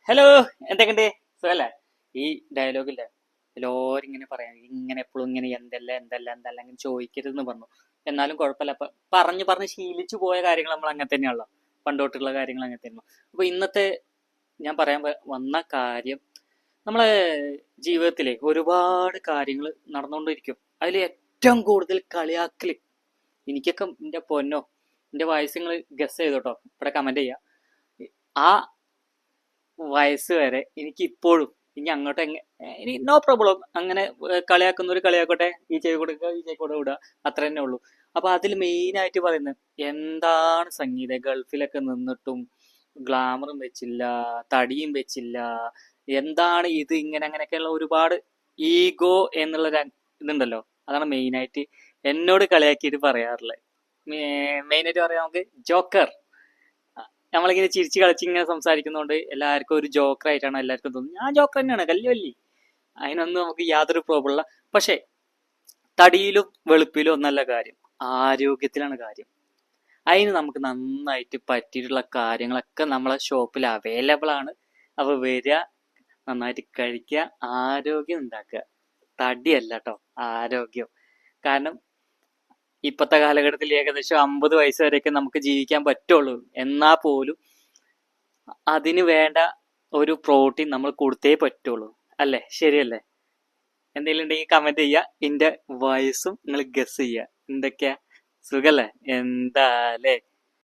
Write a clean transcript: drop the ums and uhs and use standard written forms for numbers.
Hello, എന്തൊക്കെയുണ്ട്? സുഖല്ലേ? ഈ ഡയലോഗില്ലേ, എല്ലാവരും ഇങ്ങനെ പറയാം, ഇങ്ങനെ എപ്പോഴും ഇങ്ങനെ എന്തെല്ലാം ഇങ്ങനെ ചോദിക്കരുതെന്ന് പറഞ്ഞു. എന്നാലും കുഴപ്പമില്ല. അപ്പൊ പറഞ്ഞ് ശീലിച്ചു പോയ കാര്യങ്ങൾ നമ്മൾ അങ്ങനെ തന്നെയാണല്ലോ. പണ്ടോട്ടുള്ള കാര്യങ്ങൾ അങ്ങനെ തന്നെയാണ്. അപ്പൊ ഇന്നത്തെ ഞാൻ പറയാൻ വന്ന കാര്യം, നമ്മളെ ജീവിതത്തിലെ ഒരുപാട് കാര്യങ്ങൾ നടന്നുകൊണ്ടിരിക്കും. അതിൽ ഏറ്റവും കൂടുതൽ കളിയാക്കല്, എനിക്കൊക്കെ എന്റെ പൊന്നോ, എന്റെ വയസ്സ് നിങ്ങൾ ഗസ് ചെയ്തോട്ടോ, ഇവിടെ കമന്റ് ചെയ്യാം. ആ വയസ്സ് വരെ എനിക്ക് ഇപ്പോഴും ഇനി അങ്ങോട്ട് ഇനി നോ പ്രോബ്ലം, അങ്ങനെ കളിയാക്കുന്നവർ കളിയാക്കട്ടെ, ഈ ചെവി കൊടുക്കുക ഈ ചെവി കൂടെ വിടുക, അത്ര തന്നെ ഉള്ളൂ. അപ്പൊ അതിൽ മെയിൻ ആയിട്ട് പറയുന്നത് എന്താണ് സംഗീതം, ഗൾഫിലൊക്കെ നിന്നിട്ടും ഗ്ലാമറും വെച്ചില്ല, തടിയും വെച്ചില്ല, എന്താണ് ഇത്, ഇങ്ങനെ അങ്ങനെയൊക്കെയുള്ള ഒരുപാട് ഈഗോ എന്നുള്ളൊരു ഇതുണ്ടല്ലോ. അതാണ് മെയിൻ ആയിട്ട് എന്നോട് കളിയാക്കിയിട്ട് പറയാറുള്ളത്. മെയിനായിട്ട് പറയാം, നമുക്ക് ജോക്കർ. നമ്മളിങ്ങനെ ചിരിച്ച് കളിച്ച് ഇങ്ങനെ സംസാരിക്കുന്നതുകൊണ്ട് എല്ലാവർക്കും ഒരു ജോക്കർ ആയിട്ടാണ് എല്ലാവർക്കും തോന്നുന്നത്. ഞാൻ ജോക്കർ തന്നെയാണ്, കല്ലുവല്ലി, അതിനൊന്നും നമുക്ക് യാതൊരു പ്രോബ്ലം ഇല്ല. പക്ഷെ തടിയിലും വെളുപ്പിലും ഒന്നല്ല കാര്യം, ആരോഗ്യത്തിലാണ് കാര്യം. അതിന് നമുക്ക് നന്നായിട്ട് പറ്റിയിട്ടുള്ള കാര്യങ്ങളൊക്കെ നമ്മളെ ഷോപ്പിൽ അവൈലബിൾ ആണ്. അപ്പോൾ വരിക, നന്നായിട്ട് കഴിക്കുക, ആരോഗ്യം ഉണ്ടാക്കുക. തടിയല്ല കേട്ടോ, ആരോഗ്യം. കാരണം ഇപ്പോഴത്തെ കാലഘട്ടത്തിൽ ഏകദേശം 50 വയസ്സ് വരെയൊക്കെ നമുക്ക് ജീവിക്കാൻ പറ്റുള്ളൂ. എന്നാൽ പോലും അതിന് വേണ്ട ഒരു പ്രോട്ടീൻ നമ്മൾ കൊടുത്തേ പറ്റുള്ളൂ. അല്ലേ? ശരിയല്ലേ? എന്തെങ്കിലും ഉണ്ടെങ്കിൽ കമന്റ് ചെയ്യുക. എന്റെ വയസ്സും നിങ്ങൾ ഗസ് ചെയ്യുക. എന്തൊക്കെയാ? സുഖല്ലേ? എന്താ അല്ലേ?